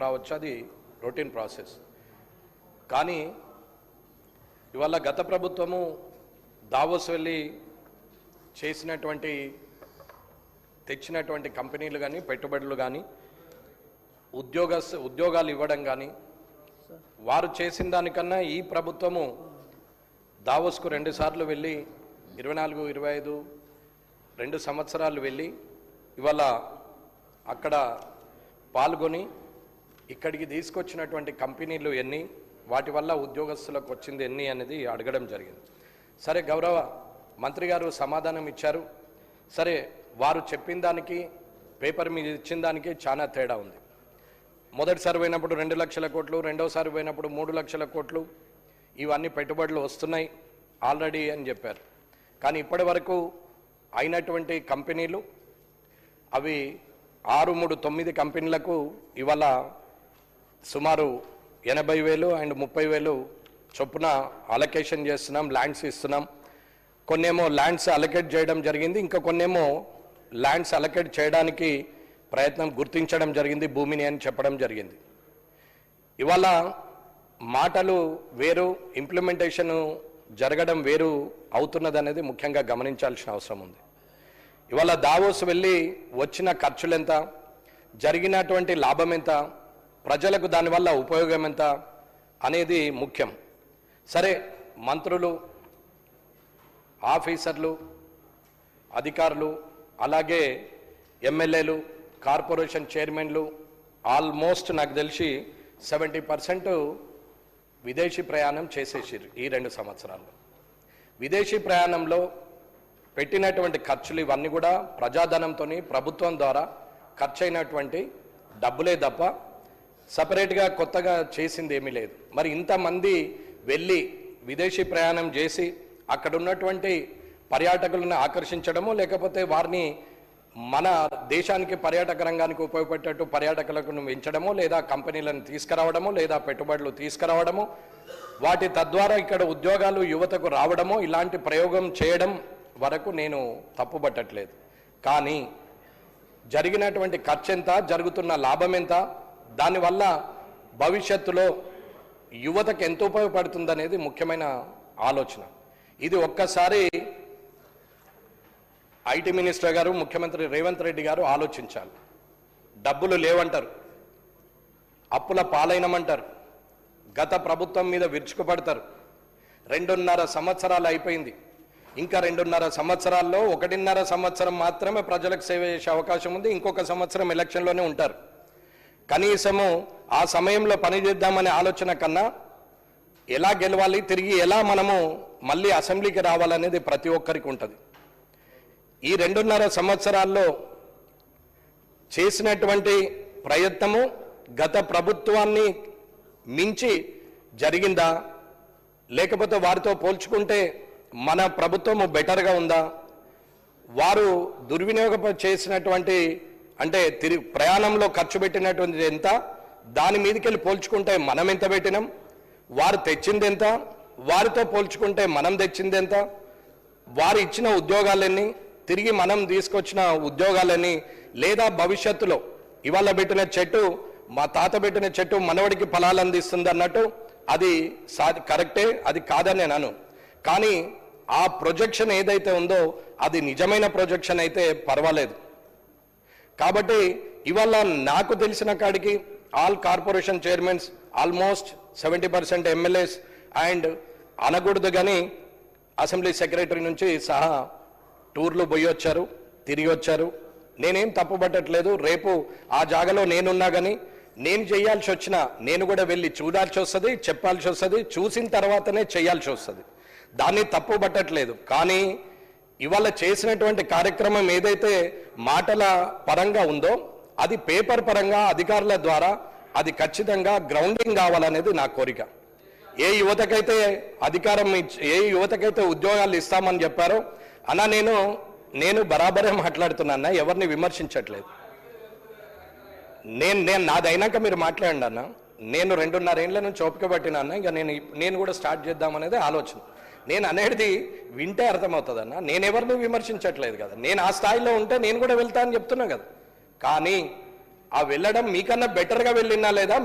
రావచ్చు, అది routine process. కానీ ఇవాళ గత ప్రభుత్వము దావోస్ వెళ్ళి తెచ్చినటువంటి కంపెనీలు కానీ పెట్టుబడులు కానీ ఉద్యోగాలు ఇవ్వడం కానీ వారు చేసిన దానికన్నా ఈ ప్రభుత్వము దావోస్కు 2 సార్లు వెళ్ళి 24, 25 2 సంవత్సరాలు వెళ్ళి ఇవాళ అక్కడ పాల్గొని ఇక్కడికి తీసుకొచ్చినటువంటి కంపెనీలు ఎన్ని, వాటి వల్ల ఉద్యోగస్తులకు వచ్చింది ఎన్ని అనేది అడగడం జరిగింది. సరే, గౌరవ మంత్రి గారు సమాధానం ఇచ్చారు. సరే, వారు చెప్పిన దానికి పేపర్ మీద ఇచ్చిన దానికి చాలా తేడా ఉంది. మొదటిసారి పోయినప్పుడు 2 లక్షల కోట్లు, రెండోసారి పోయినప్పుడు 3 లక్షల కోట్లు, ఇవన్నీ పెట్టుబడులు వస్తున్నాయి ఆల్రెడీ అని చెప్పారు. కానీ ఇప్పటి వరకు అయినటువంటి కంపెనీలు అవి 6, 3, 9 కంపెనీలకు ఇవాళ సుమారు 80,000 అండ్ 30,000 చొప్పున అలొకేషన్ చేస్తున్నాం, ల్యాండ్స్ ఇస్తున్నాం. కొన్నేమో ల్యాండ్స్ అలొకేట్ చేయడం జరిగింది, ఇంకా కొన్నేమో ల్యాండ్స్ అలొకేట్ చేయడానికి ప్రయత్నం గుర్తించడం జరిగింది, భూమిని అని చెప్పడం జరిగింది. ఇవాళ మాటలు వేరు, ఇంప్లిమెంటేషన్ జరగడం వేరు అవుతున్నది అనేది ముఖ్యంగా గమనించాల్సిన అవసరం ఉంది. ఇవాళ దావోస్ వెళ్ళి వచ్చిన ఖర్చులు ఎంత, జరిగినటువంటి లాభం ఎంత, ప్రజలకు దానివల్ల ఉపయోగం ఎంత అనేది ముఖ్యం. సరే, మంత్రులు, ఆఫీసర్లు, అధికారులు, అలాగే ఎమ్మెల్యేలు, కార్పొరేషన్ చైర్మన్లు ఆల్మోస్ట్ నాకు తెలిసి 70% విదేశీ ప్రయాణం చేసేసారు ఈ 2 సంవత్సరాల్లో. విదేశీ ప్రయాణంలో పెట్టినటువంటి ఖర్చులు ఇవన్నీ కూడా ప్రజాధనంతో ప్రభుత్వం ద్వారా ఖర్చు అయినటువంటి డబ్బులే తప్ప సపరేట్గా కొత్తగా చేసింది ఏమీ లేదు. మరి ఇంతమంది వెళ్ళి విదేశీ ప్రయాణం చేసి అక్కడ ఉన్నటువంటి పర్యాటకులను ఆకర్షించడమో, లేకపోతే వారిని మన దేశానికి పర్యాటక రంగానికి ఉపయోగపడేటట్టు పర్యాటకులను పెంచడమో, లేదా కంపెనీలను తీసుకురావడమో, లేదా పెట్టుబడులు తీసుకురావడమో, వాటి తద్వారా ఇక్కడ ఉద్యోగాలు యువతకు రావడమో, ఇలాంటి ప్రయోగం చేయడం వరకు నేను తప్పుపట్టట్లేదు. కానీ జరిగినటువంటి ఖర్చు ఎంత, జరుగుతున్న లాభం ఎంత, దానివల్ల భవిష్యత్తులో యువతకు ఎంత ఉపయోగపడుతుంది అనేది ముఖ్యమైన ఆలోచన. ఇది ఒక్కసారి ఐటీ మినిస్టర్ గారు, ముఖ్యమంత్రి రేవంత్ రెడ్డి గారు ఆలోచించాలి. డబ్బులు లేవంటారు, అప్పుల పాలైనమంటారు, గత ప్రభుత్వం మీద విరుచుకుపడతారు. 2.5 సంవత్సరాలు అయిపోయింది. ఇంకా 2.5 సంవత్సరాల్లో 1.5 సంవత్సరం మాత్రమే ప్రజలకు సేవ చేసే అవకాశం ఉంది. ఇంకొక సంవత్సరం ఎలక్షన్లోనే ఉంటారు. కనీసము ఆ సమయంలో పనిచేద్దామనే ఆలోచన కన్నా ఎలా గెలవాలి, తిరిగి ఎలా మనము మళ్ళీ అసెంబ్లీకి రావాలనేది ప్రతి ఒక్కరికి ఉంటుంది. ఈ 2.5 సంవత్సరాల్లో చేసినటువంటి ప్రయత్నము గత ప్రభుత్వాన్ని మించి జరిగిందా, లేకపోతే వారితో పోల్చుకుంటే మన ప్రభుత్వము బెటర్గా ఉందా, వారు దుర్వినియోగం చేసినటువంటి అంటే ప్రయాణంలో ఖర్చు పెట్టినటువంటి ఎంత, దాని మీదకెళ్ళి పోల్చుకుంటే మనం ఎంత పెట్టినాం, వారు తెచ్చింది ఎంత, వారితో పోల్చుకుంటే మనం తెచ్చింది ఎంత, వారు ఇచ్చిన ఉద్యోగాలన్నీ, తిరిగి మనం తీసుకొచ్చిన ఉద్యోగాలని, లేదా భవిష్యత్తులో ఇవాళ పెట్టిన చెట్టు, మా తాత పెట్టిన చెట్టు మనవడికి ఫలాలు అందిస్తుంది అన్నట్టు అది కరెక్టే, అది కాదని నేను. కానీ ఆ ప్రొజెక్షన్ ఏదైతే ఉందో అది నిజమైన ప్రొజెక్షన్ అయితే పర్వాలేదు. కాబట్టి ఇవాళ నాకు తెలిసిన కాడికి all corporation chairmans, almost 70% MLAs and అనకూడదు కానీ అసెంబ్లీ సెక్రటరీ నుంచి సహా టూర్లు పోయి వచ్చారు, తిరిగి వచ్చారు. నేనేం తప్పుపట్టట్లేదు. రేపు ఆ జాగాలో నేనున్నా కానీ నేను చేయాల్సి వచ్చినా నేను కూడా వెళ్ళి చూడాల్సి వస్తుంది, చెప్పాల్సి వస్తుంది, చూసిన తర్వాతనే చేయాల్సి వస్తుంది. దాన్ని తప్పుపట్టట్లేదు. కానీ ఇవాళ చేసినటువంటి కార్యక్రమం ఏదైతే మాటల పరంగా ఉందో అది పేపర్ పరంగా అధికారుల ద్వారా అది ఖచ్చితంగా గ్రౌండింగ్ కావాలనేది నా కోరిక. ఏ యువతకైతే అధికారం ఏ యువతకైతే ఉద్యోగాలు ఇస్తామని చెప్పారో అన్న, నేను బరాబరే మాట్లాడుతున్నా, ఎవరిని విమర్శించట్లేదు. నేను నాదైనాక మీరు మాట్లాడండి అన్న. నేను 2.5 ఏళ్ల నుంచి ఓపిక పట్టినా అన్న. ఇక నేను కూడా స్టార్ట్ చేద్దామనేది ఆలోచన. నేను అనేది వింటే అర్థమవుతుందన్న. నేను ఎవరిని విమర్శించట్లేదు కదా. నేను ఆ స్థాయిలో ఉంటే నేను కూడా వెళ్తా అని చెప్తున్నా కదా. కానీ ఆ వెళ్ళడం మీకన్నా బెటర్గా వెళ్ళినా లేదా,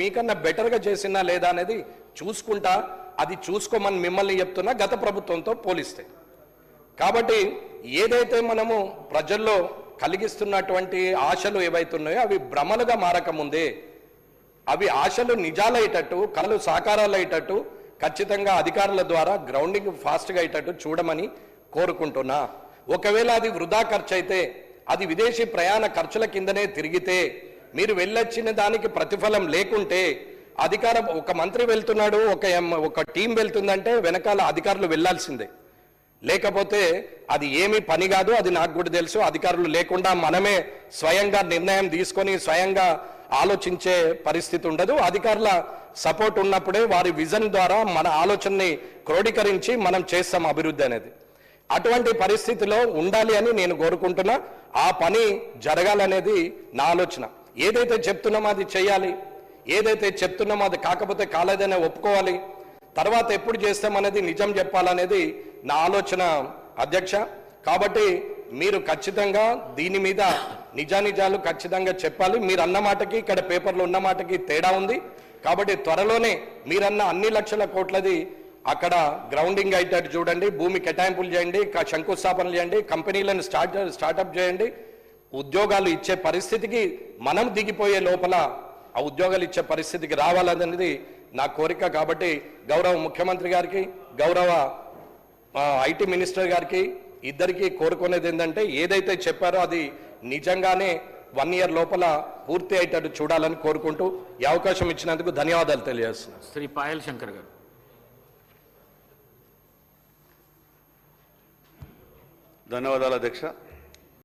మీకన్నా బెటర్గా చేసినా లేదా అనేది చూసుకుంటా, అది చూసుకోమని మిమ్మల్ని చెప్తున్నా గత ప్రభుత్వంతో పోలిస్తే. కాబట్టి ఏదైతే మనము ప్రజల్లో కలిగిస్తున్నటువంటి ఆశలు ఏవైతున్నాయో అవి భ్రమలుగా మారకముందే, అవి ఆశలు నిజాలయ్యేటట్టు, కళలు సాకారాలు అయ్యేటట్టు ఖచ్చితంగా అధికారుల ద్వారా గ్రౌండింగ్ ఫాస్ట్గా అయ్యేటట్టు చూడమని కోరుకుంటున్నా. ఒకవేళ అది వృధా ఖర్చు అయితే, అది విదేశీ ప్రయాణ ఖర్చుల కిందనే తిరిగితే, మీరు వెళ్ళొచ్చిన దానికి ప్రతిఫలం లేకుంటే, అధికారం ఒక మంత్రి వెళ్తున్నాడు, ఒక టీం వెళ్తుందంటే వెనకాల అధికారులు వెళ్లాల్సిందే. లేకపోతే అది ఏమీ పని కాదు. అది నాకు కూడా తెలుసు. అధికారులు లేకుండా మనమే స్వయంగా నిర్ణయం తీసుకొని స్వయంగా ఆలోచించే పరిస్థితి ఉండదు. అధికారుల సపోర్ట్ ఉన్నప్పుడే వారి విజన్ ద్వారా మన ఆలోచనని క్రోడీకరించి మనం చేస్తాం అభివృద్ధి అనేది. అటువంటి పరిస్థితిలో ఉండాలి అని నేను కోరుకుంటున్నా. ఆ పని జరగాలనేది నా ఆలోచన. ఏదైతే చెప్తున్నామో అది చేయాలి, ఏదైతే చెప్తున్నామో అది కాకపోతే కాలేదనే ఒప్పుకోవాలి. తర్వాత ఎప్పుడు చేస్తామనేది నిజం చెప్పాలనేది నా ఆలోచన అధ్యక్ష. కాబట్టి మీరు ఖచ్చితంగా దీని మీద నిజానిజాలు ఖచ్చితంగా చెప్పాలి. మీరు అన్న మాటకి ఇక్కడ పేపర్లో ఉన్న మాటకి తేడా ఉంది. కాబట్టి త్వరలోనే మీరన్న అన్ని లక్షల కోట్లది అక్కడ గ్రౌండింగ్ అయ్యేటట్టు చూడండి, భూమి కేటాయింపులు చేయండి, శంకుస్థాపనలు చేయండి, కంపెనీలను స్టార్టప్ చేయండి. ఉద్యోగాలు ఇచ్చే పరిస్థితికి మనం దిగిపోయే లోపల ఆ ఉద్యోగాలు ఇచ్చే పరిస్థితికి రావాలనేది నా కోరిక. కాబట్టి గౌరవ ముఖ్యమంత్రి గారికి, గౌరవ ఐటీ మినిస్టర్ గారికి ఇద్దరికి కోరుకునేది ఏంటంటే, ఏదైతే చెప్పారో అది నిజంగానే 1 year లోపల పూర్తి అయ్యేటట్టు చూడాలని కోరుకుంటూ ఈ అవకాశం ఇచ్చినందుకు ధన్యవాదాలు తెలియజేస్తున్నాను. శ్రీ పాయల్ శంకర్ గారు. ధన్యవాదాలు అధ్యక్ష.